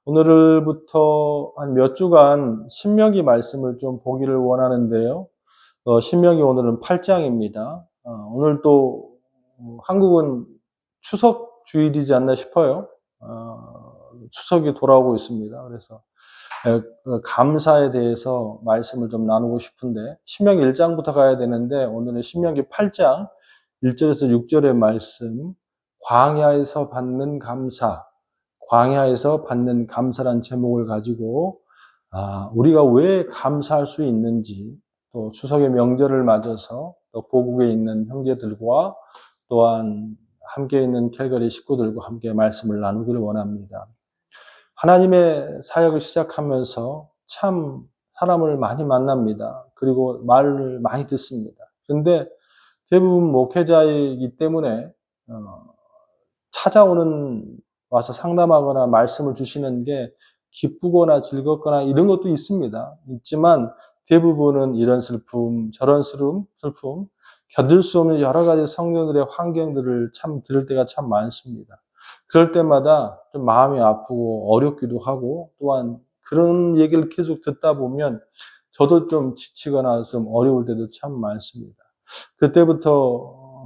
오늘부터 한 몇 주간 신명기 말씀을 좀 보기를 원하는데요. 신명기 오늘은 8장입니다. 오늘 또 한국은 추석 주일이지 않나 싶어요. 추석이 돌아오고 있습니다. 그래서 감사에 대해서 말씀을 좀 나누고 싶은데 신명기 1장부터 가야 되는데 오늘은 신명기 8장 1절에서 6절의 말씀, 광야에서 받는 감사, 광야에서 받는 감사란 제목을 가지고 우리가 왜 감사할 수 있는지, 또 추석의 명절을 맞아서 또 고국에 있는 형제들과 또한 함께 있는 캘거리 식구들과 함께 말씀을 나누기를 원합니다. 하나님의 사역을 시작하면서 참 사람을 많이 만납니다. 그리고 말을 많이 듣습니다. 그런데 대부분 목회자이기 때문에 찾아오는 와서 상담하거나 말씀을 주시는 게 기쁘거나 즐겁거나 이런 것도 있습니다. 있지만 대부분은 이런 슬픔, 저런 슬픔, 견딜 수 없는 여러 가지 성도들의 환경들을 참 들을 때가 참 많습니다. 그럴 때마다 좀 마음이 아프고 어렵기도 하고, 또한 그런 얘기를 계속 듣다 보면 저도 좀 지치거나 좀 어려울 때도 참 많습니다.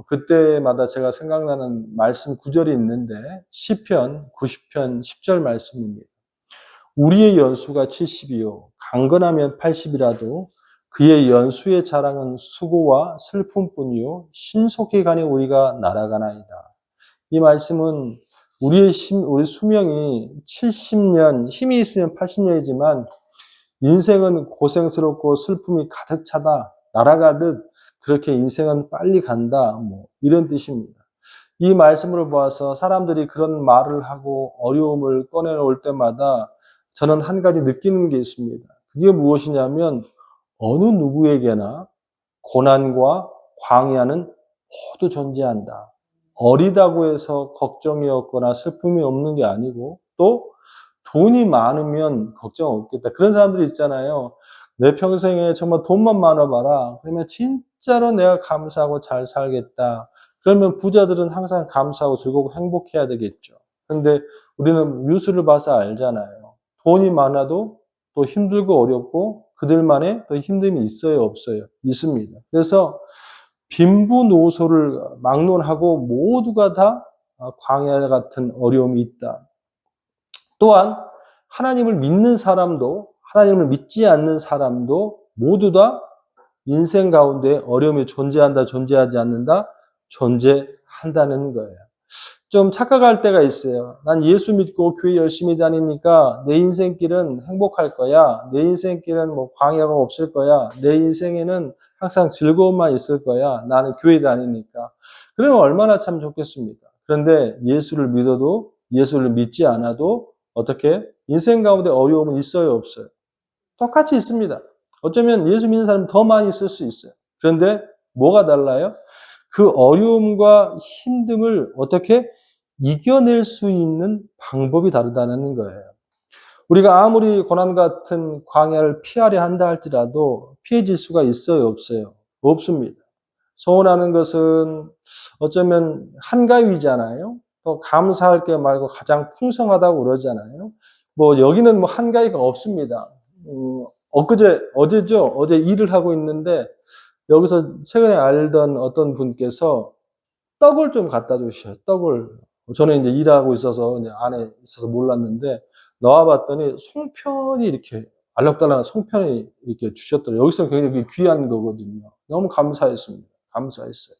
그때마다 제가 생각나는 말씀 구절이 있는데 시편 90편 10절 말씀입니다. 우리의 연수가 70이요 강건하면 80이라도 그의 연수의 자랑은 수고와 슬픔뿐이요 신속히 가니 우리가 날아가나이다. 이 말씀은 우리 수명이 70년, 힘이 있으면 80년이지만 인생은 고생스럽고 슬픔이 가득 차다, 날아가듯 그렇게 인생은 빨리 간다, 이런 뜻입니다. 이 말씀을 보아서 사람들이 그런 말을 하고 어려움을 꺼내올 때마다 저는 한 가지 느끼는 게 있습니다. 그게 무엇이냐면 어느 누구에게나 고난과 광야는 모두 존재한다. 어리다고 해서 걱정이 없거나 슬픔이 없는 게 아니고, 또 돈이 많으면 걱정 없겠다. 그런 사람들이 있잖아요. 내 평생에 정말 돈만 많아봐라. 그러면 진짜로 내가 감사하고 잘 살겠다. 그러면 부자들은 항상 감사하고 즐겁고 행복해야 되겠죠. 그런데 우리는 뉴스를 봐서 알잖아요. 돈이 많아도 또 힘들고 어렵고 그들만의 또 힘듦이 있어요, 없어요? 있습니다. 그래서 빈부노소를 막론하고 모두가 다 광야 같은 어려움이 있다. 또한 하나님을 믿는 사람도 하나님을 믿지 않는 사람도 모두 다 인생 가운데 어려움이 존재한다, 존재하지 않는다, 존재한다는 거예요. 좀 착각할 때가 있어요. 난 예수 믿고 교회 열심히 다니니까 내 인생길은 행복할 거야. 내 인생길은 광야가 없을 거야. 내 인생에는 항상 즐거움만 있을 거야. 나는 교회 다니니까. 그러면 얼마나 참 좋겠습니까? 그런데 예수를 믿어도 예수를 믿지 않아도 어떻게? 인생 가운데 어려움은 있어요, 없어요? 똑같이 있습니다. 어쩌면 예수 믿는 사람이 더 많이 있을 수 있어요. 그런데 뭐가 달라요? 그 어려움과 힘듦을 어떻게 이겨낼 수 있는 방법이 다르다는 거예요. 우리가 아무리 고난 같은 광야를 피하려 한다 할지라도 피해질 수가 있어요, 없어요? 없습니다. 소원하는 것은 어쩌면 한가위잖아요. 또 감사할 게 말고 가장 풍성하다고 그러잖아요. 여기는 한가위가 없습니다. 어제 일을 하고 있는데 여기서 최근에 알던 어떤 분께서 떡을 좀 갖다 주셔요. 떡을. 저는 이제 일하고 있어서 안에 있어서 몰랐는데 나와봤더니 송편이 이렇게 알록달록한 송편이 이렇게 주셨더라고요. 여기서 굉장히 귀한 거거든요. 너무 감사했습니다. 감사했어요.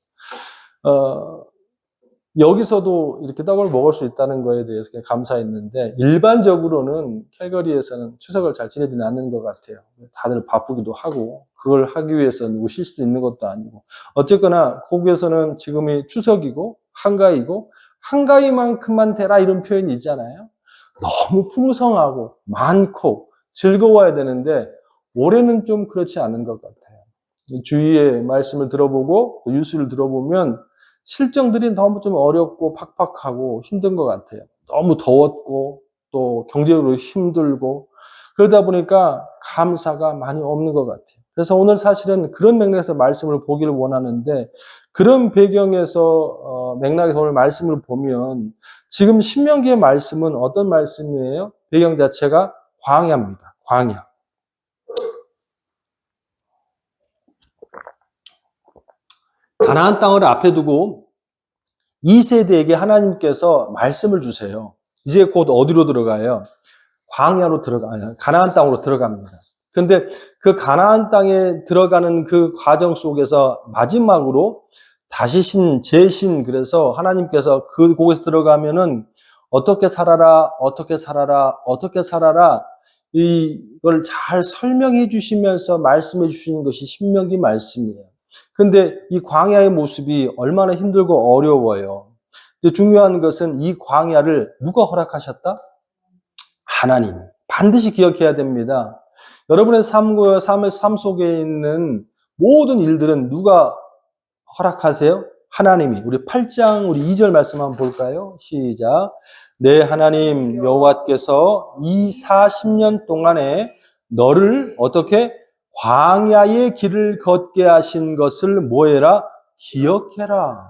여기서도 이렇게 떡을 먹을 수 있다는 거에 대해서 감사했는데 일반적으로는 캘거리에서는 추석을 잘 지내지는 않는 것 같아요. 다들 바쁘기도 하고 그걸 하기 위해서 누구 쉴 수도 있는 것도 아니고 어쨌거나 거기에서는 지금이 추석이고 한가위고 한가위만큼만 되라 이런 표현이 있잖아요. 너무 풍성하고 많고 즐거워야 되는데 올해는 좀 그렇지 않은 것 같아요. 주위의 말씀을 들어보고 뉴스를 들어보면 실정들이 너무 좀 어렵고 팍팍하고 힘든 것 같아요. 너무 더웠고 또 경제적으로 힘들고 그러다 보니까 감사가 많이 없는 것 같아요. 그래서 오늘 사실은 그런 맥락에서 말씀을 보기를 원하는데 그런 배경에서 맥락에서 오늘 말씀을 보면 지금 신명기의 말씀은 어떤 말씀이에요? 배경 자체가 광야입니다. 광야. 가나안 땅을 앞에 두고 이 세대에게 하나님께서 말씀을 주세요. 이제 곧 어디로 들어가요? 광야로 들어가요. 가나안 땅으로 들어갑니다. 근데 그 가나안 땅에 들어가는 그 과정 속에서 마지막으로 다시 재신, 그래서 하나님께서 그곳에 들어가면은 어떻게 살아라, 어떻게 살아라, 어떻게 살아라, 이걸 잘 설명해 주시면서 말씀해 주시는 것이 신명기 말씀이에요. 근데 이 광야의 모습이 얼마나 힘들고 어려워요. 근데 중요한 것은 이 광야를 누가 허락하셨다? 하나님. 반드시 기억해야 됩니다. 여러분의 삶 속에 있는 모든 일들은 누가 허락하세요? 하나님이. 우리 8장 우리 2절 말씀 한번 볼까요? 시작. 내 하나님 여호와께서 이 40년 동안에 너를 어떻게 광야의 길을 걷게 하신 것을 뭐해라? 기억해라.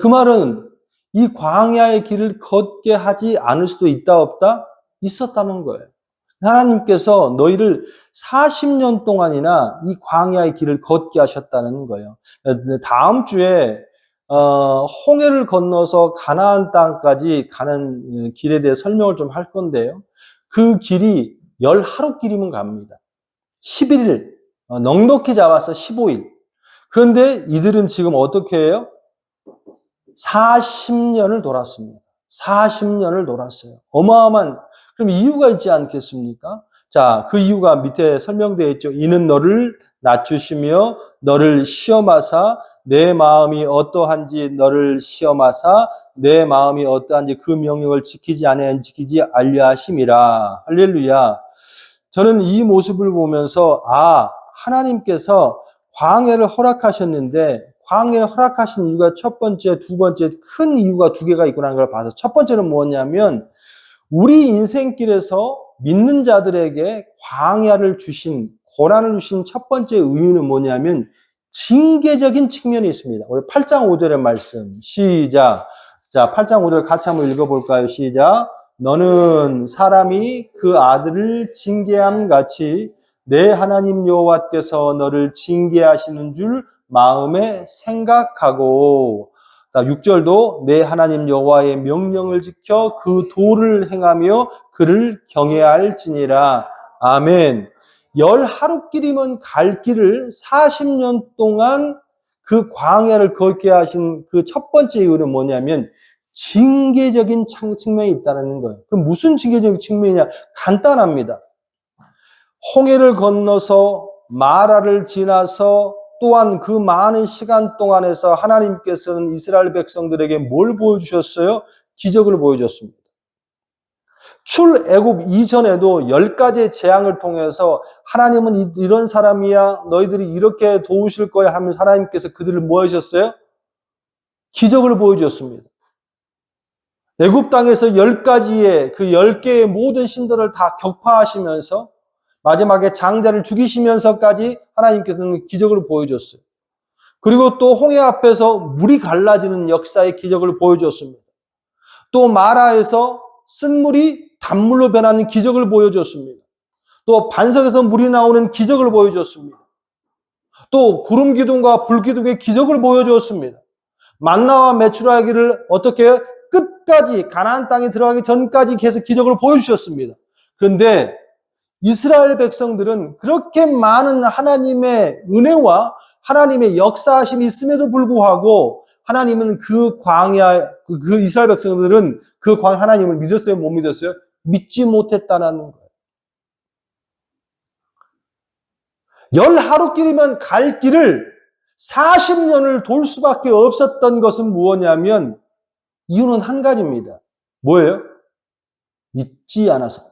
그 말은 이 광야의 길을 걷게 하지 않을 수도 있다 없다? 있었다는 거예요. 하나님께서 너희를 40년 동안이나 이 광야의 길을 걷게 하셨다는 거예요. 다음 주에 홍해를 건너서 가나안 땅까지 가는 길에 대해 설명을 좀 할 건데요. 그 길이 10하루 길이면 갑니다. 11일, 넉넉히 잡아서 15일. 그런데 이들은 지금 어떻게 해요? 40년을 돌았습니다. 40년을 돌았어요. 어마어마한, 그럼 이유가 있지 않겠습니까? 자, 그 이유가 밑에 설명되어 있죠. 이는 너를 낮추시며 너를 시험하사 내 마음이 어떠한지 너를 시험하사 내 마음이 어떠한지 그 명령을 지키지 아니하는지 지키지 알려 하심이라. 할렐루야. 저는 이 모습을 보면서 하나님께서 광야를 허락하셨는데 광야를 허락하신 이유가 첫 번째, 두 번째 큰 이유가 두 개가 있구나 하는 걸 봐서 첫 번째는 뭐냐면 우리 인생길에서 믿는 자들에게 광야를 주신, 고난을 주신 첫 번째 이유는 뭐냐면 징계적인 측면이 있습니다. 우리 8장 5절의 말씀 시작. 자, 8장 5절 같이 한번 읽어볼까요? 시작. 너는 사람이 그 아들을 징계함 같이 내 하나님 여호와께서 너를 징계하시는 줄 마음에 생각하고, 6절도 내 하나님 여호와의 명령을 지켜 그 도를 행하며 그를 경외할지니라. 아멘. 10하루길이면 갈 길을 40년 동안 그 광야를 걷게 하신 그 첫 번째 이유는 뭐냐면 징계적인 측면이 있다는 거예요. 그럼 무슨 징계적인 측면이냐? 간단합니다. 홍해를 건너서 마라를 지나서 또한 그 많은 시간 동안에서 하나님께서는 이스라엘 백성들에게 뭘 보여주셨어요? 기적을 보여줬습니다. 출애굽 이전에도 10가지의 재앙을 통해서 하나님은 이런 사람이야, 너희들이 이렇게 도우실 거야 하면서 하나님께서 그들을 뭐 하셨어요? 기적을 보여줬습니다. 애굽 땅에서 10가지의 그 10개의 모든 신들을 다 격파하시면서 마지막에 장자를 죽이시면서까지 하나님께서는 기적을 보여줬어요. 그리고 또 홍해 앞에서 물이 갈라지는 역사의 기적을 보여줬습니다. 또 마라에서 쓴물이 단물로 변하는 기적을 보여줬습니다. 또 반석에서 물이 나오는 기적을 보여줬습니다. 또 구름 기둥과 불 기둥의 기적을 보여줬습니다. 만나와 메추라기를 어떻게 끝까지 가나안 땅에 들어가기 전까지 계속 기적을 보여주셨습니다. 그런데 이스라엘 백성들은 그렇게 많은 하나님의 은혜와 하나님의 역사하심이 있음에도 불구하고 하나님은 그 광야, 그 이스라엘 백성들은 그 하나님을 믿었어요? 못 믿었어요? 믿지 못했다는 거예요. 10하루길이면 갈 길을 40년을 돌 수밖에 없었던 것은 무엇이냐면 이유는 한 가지입니다. 뭐예요? 믿지 않아서.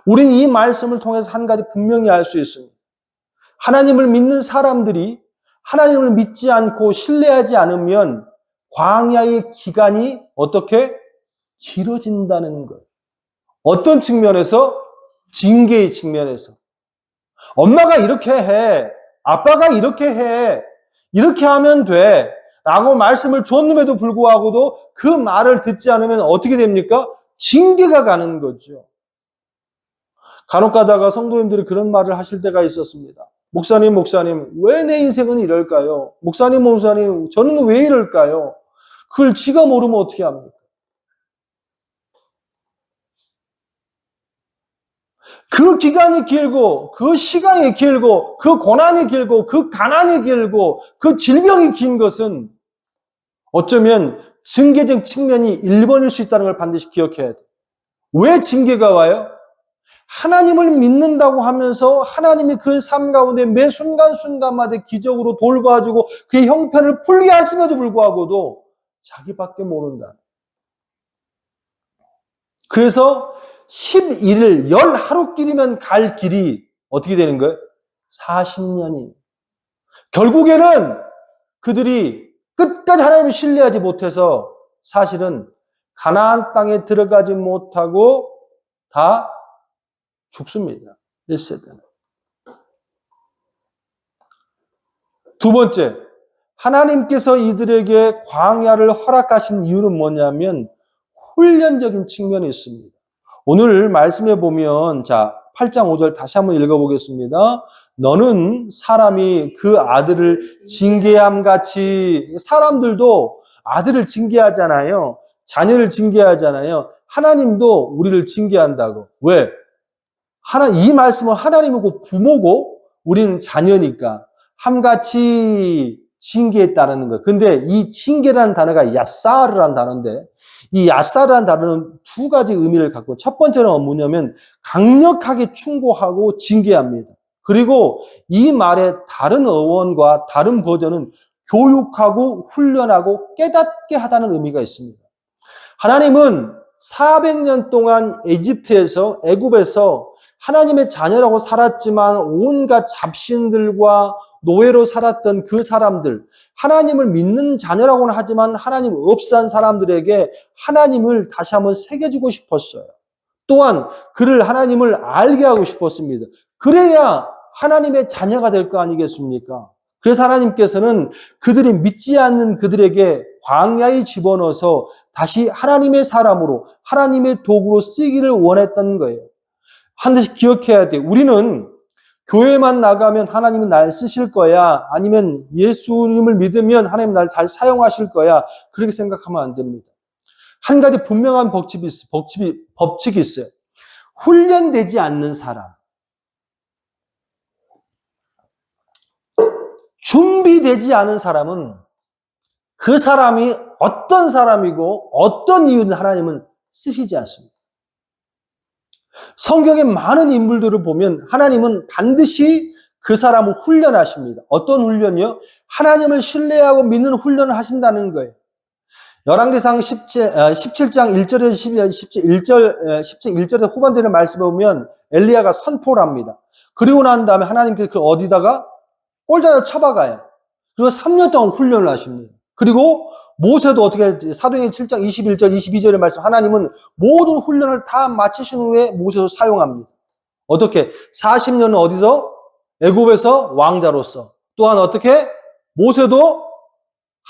우린 이 말씀을 통해서 한 가지 분명히 알 수 있습니다. 하나님을 믿는 사람들이 하나님을 믿지 않고 신뢰하지 않으면 광야의 기간이 어떻게 길어진다는 거예요. 어떤 측면에서? 징계의 측면에서. 엄마가 이렇게 해, 아빠가 이렇게 해, 이렇게 하면 돼 라고 말씀을 줬음에도 불구하고도 그 말을 듣지 않으면 어떻게 됩니까? 징계가 가는 거죠. 간혹 가다가 성도님들이 그런 말을 하실 때가 있었습니다. 목사님, 왜 내 인생은 이럴까요? 목사님, 저는 왜 이럴까요? 그걸 지가 모르면 어떻게 합니까? 그 기간이 길고, 그 시간이 길고, 그 고난이 길고, 그 가난이 길고, 그 질병이 긴 것은 어쩌면 징계적 측면이 1번일 수 있다는 걸 반드시 기억해야 돼요. 왜 징계가 와요? 하나님을 믿는다고 하면서 하나님이 그 삶 가운데 매 순간순간마다 기적으로 돌봐주고 그의 형편을 풀게 하심에도 불구하고도 자기밖에 모른다. 그래서 11일, 10하루끼리면 갈 길이 어떻게 되는 거예요? 40년이. 결국에는 그들이 끝까지 하나님을 신뢰하지 못해서 사실은 가나안 땅에 들어가지 못하고 다 죽습니다. 1세대는. 두 번째, 하나님께서 이들에게 광야를 허락하신 이유는 뭐냐면 훈련적인 측면이 있습니다. 오늘 말씀해 보면 8장 5절 다시 한번 읽어보겠습니다. 너는 사람이 그 아들을 징계함 같이, 사람들도 아들을 징계하잖아요. 자녀를 징계하잖아요. 하나님도 우리를 징계한다고. 왜? 이 말씀은 하나님이고 부모고 우리는 자녀니까 함같이 징계했다는 거예요. 근데 이 징계라는 단어가 야사르라는 단어인데 이 야사르라는 단어는 두 가지 의미를 갖고 첫 번째는 뭐냐면 강력하게 충고하고 징계합니다. 그리고 이 말의 다른 어원과 다른 버전은 교육하고 훈련하고 깨닫게 하다는 의미가 있습니다. 하나님은 400년 동안 애굽에서 하나님의 자녀라고 살았지만 온갖 잡신들과 노예로 살았던 그 사람들, 하나님을 믿는 자녀라고는 하지만 하나님 없이 산 사람들에게 하나님을 다시 한번 새겨주고 싶었어요. 또한 그를 하나님을 알게 하고 싶었습니다. 그래야 하나님의 자녀가 될 거 아니겠습니까? 그래서 하나님께서는 그들이 믿지 않는 그들에게 광야에 집어넣어서 다시 하나님의 사람으로 하나님의 도구로 쓰기를 원했던 거예요. 반드시 기억해야 돼요. 우리는 교회만 나가면 하나님은 날 쓰실 거야. 아니면 예수님을 믿으면 하나님 날 잘 사용하실 거야. 그렇게 생각하면 안 됩니다. 한 가지 분명한 법칙이 있어요. 훈련되지 않는 사람. 준비되지 않은 사람은 그 사람이 어떤 사람이고 어떤 이유든 하나님은 쓰시지 않습니다. 성경의 많은 인물들을 보면 하나님은 반드시 그 사람을 훈련하십니다. 어떤 훈련이요? 하나님을 신뢰하고 믿는 훈련을 하신다는 거예요. 열왕기상 17장 1절에 후반전에 말씀을 보면 엘리야가 선포를 합니다. 그리고 난 다음에 하나님께서 그 어디다가 꼴자를 쳐박아요. 그리고 3년 동안 훈련을 하십니다. 그리고 모세도 어떻게 사도행전 7장 21절 22절의 말씀 하나님은 모든 훈련을 다 마치신 후에 모세도 사용합니다. 어떻게? 40년은 어디서? 애굽에서 왕자로서. 또한 어떻게? 모세도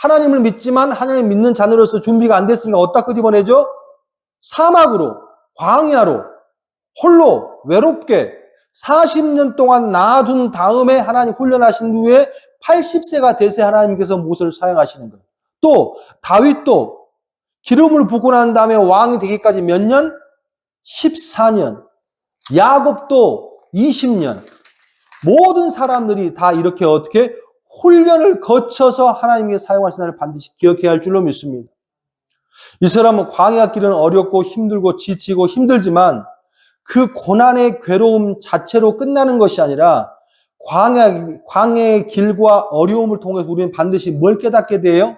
하나님을 믿지만 하나님 믿는 자녀로서 준비가 안 됐으니까 어디다 끄집어내죠? 사막으로, 광야로, 홀로, 외롭게 40년 동안 놔둔 다음에 하나님 훈련하신 후에 80세가 되세 하나님께서 모세를 사용하시는 거예요. 또 다윗도 기름을 붓고 난 다음에 왕이 되기까지 몇 년? 14년. 야곱도 20년. 모든 사람들이 다 이렇게 어떻게 훈련을 거쳐서 하나님께 사용하시는 날 반드시 기억해야 할 줄로 믿습니다. 이 사람은 광야 길은 어렵고 힘들고 지치고 힘들지만 그 고난의 괴로움 자체로 끝나는 것이 아니라 광야의 길과 어려움을 통해서 우리는 반드시 뭘 깨닫게 돼요?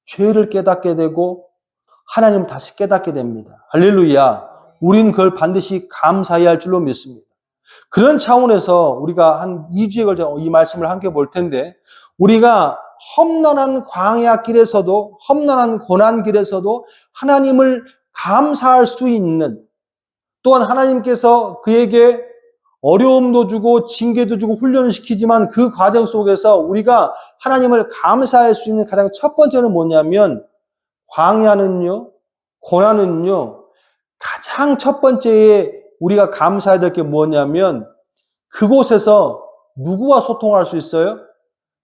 죄를 깨닫게 되고 하나님을 다시 깨닫게 됩니다. 할렐루야. 우리는 그걸 반드시 감사해야 할 줄로 믿습니다. 그런 차원에서 우리가 한 2주에 걸쳐 이 말씀을 함께 볼 텐데 우리가 험난한 광야 길에서도 험난한 고난 길에서도 하나님을 감사할 수 있는 또한 하나님께서 그에게 어려움도 주고 징계도 주고 훈련을 시키지만 그 과정 속에서 우리가 하나님을 감사할 수 있는 가장 첫 번째는 뭐냐면 광야는요, 고난은요, 가장 첫 번째에 우리가 감사해야 될 게 뭐냐면 그곳에서 누구와 소통할 수 있어요?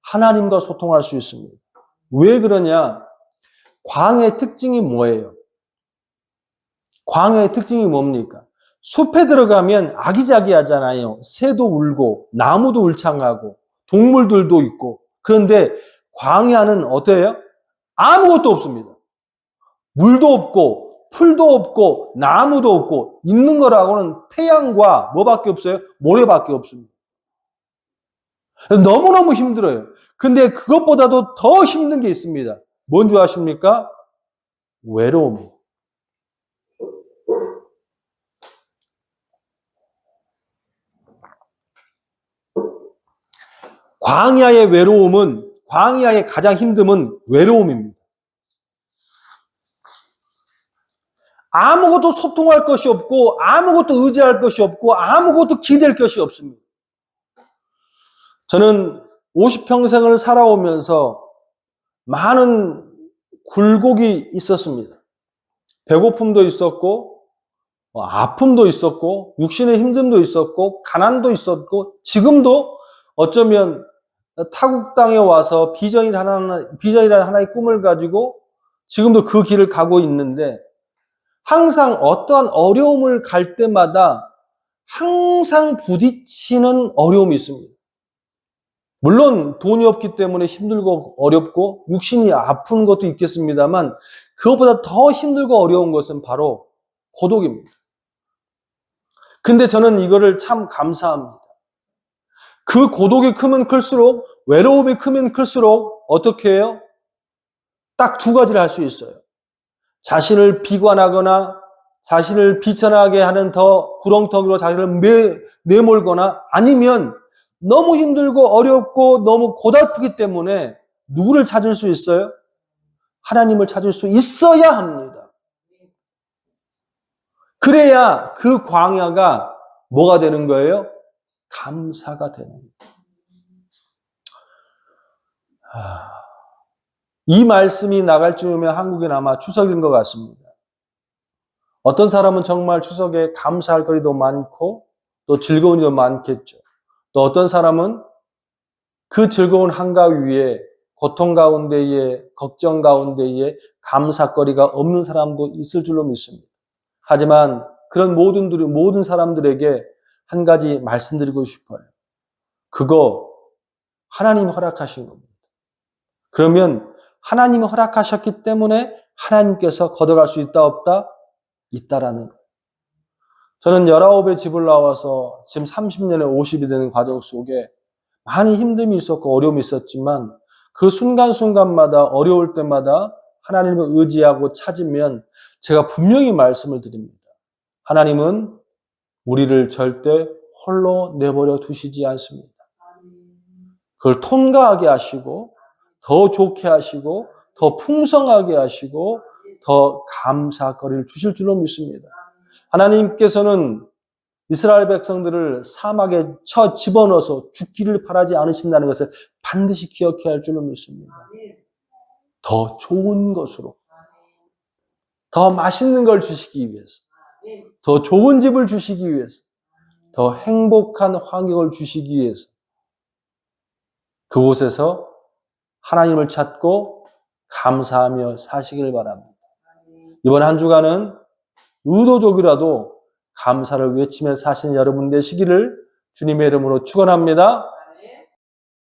하나님과 소통할 수 있습니다. 왜 그러냐? 광야의 특징이 뭐예요? 광야의 특징이 뭡니까? 숲에 들어가면 아기자기하잖아요. 새도 울고 나무도 울창하고 동물들도 있고. 그런데 광야는 어때요? 아무것도 없습니다. 물도 없고 풀도 없고 나무도 없고 있는 거라고는 태양과 뭐밖에 없어요? 모래밖에 없습니다. 너무너무 힘들어요. 근데 그것보다도 더 힘든 게 있습니다. 뭔지 아십니까? 외로움이에요. 광야의 외로움은, 광야의 가장 힘듦은 외로움입니다. 아무것도 소통할 것이 없고, 아무것도 의지할 것이 없고, 아무것도 기댈 것이 없습니다. 저는 50평생을 살아오면서 많은 굴곡이 있었습니다. 배고픔도 있었고, 아픔도 있었고, 육신의 힘듦도 있었고, 가난도 있었고, 지금도 어쩌면 타국 땅에 와서 비전이라는 하나의 꿈을 가지고 지금도 그 길을 가고 있는데 항상 어떠한 어려움을 갈 때마다 항상 부딪히는 어려움이 있습니다. 물론 돈이 없기 때문에 힘들고 어렵고 육신이 아픈 것도 있겠습니다만 그것보다 더 힘들고 어려운 것은 바로 고독입니다. 근데 저는 이거를 참 감사합니다. 그 고독이 크면 클수록, 외로움이 크면 클수록 어떻게 해요? 딱 두 가지를 할 수 있어요. 자신을 비관하거나 자신을 비천하게 하는 더 구렁텅이로 자신을 내몰거나 아니면 너무 힘들고 어렵고 너무 고달프기 때문에 누구를 찾을 수 있어요? 하나님을 찾을 수 있어야 합니다. 그래야 그 광야가 뭐가 되는 거예요? 감사가 되는 거예요. 이 말씀이 나갈 즈음에 한국엔 아마 추석인 것 같습니다. 어떤 사람은 정말 추석에 감사할 거리도 많고 또 즐거운 일도 많겠죠. 또 어떤 사람은 그 즐거운 한가위에 고통 가운데에 걱정 가운데에 감사거리가 없는 사람도 있을 줄로 믿습니다. 하지만 그런 모든 사람들에게 한 가지 말씀드리고 싶어요. 그거 하나님이 허락하신 겁니다. 그러면 하나님이 허락하셨기 때문에 하나님께서 걷어갈 수 있다 없다? 있다라는 거예요. 저는 19의 집을 나와서 지금 30년에 50이 되는 과정 속에 많이 힘듦이 있었고 어려움이 있었지만 그 순간순간마다 어려울 때마다 하나님을 의지하고 찾으면 제가 분명히 말씀을 드립니다. 하나님은 우리를 절대 홀로 내버려 두시지 않습니다. 그걸 통과하게 하시고 더 좋게 하시고 더 풍성하게 하시고 더 감사거리를 주실 줄로 믿습니다. 하나님께서는 이스라엘 백성들을 사막에 집어넣어서 죽기를 바라지 않으신다는 것을 반드시 기억해야 할 줄로 믿습니다. 더 좋은 것으로, 더 맛있는 걸 주시기 위해서, 더 좋은 집을 주시기 위해서, 더 행복한 환경을 주시기 위해서 그곳에서 하나님을 찾고 감사하며 사시길 바랍니다. 이번 한 주간은 의도적이라도 감사를 외치며 사시는 여러분 되시기를 주님의 이름으로 축원합니다.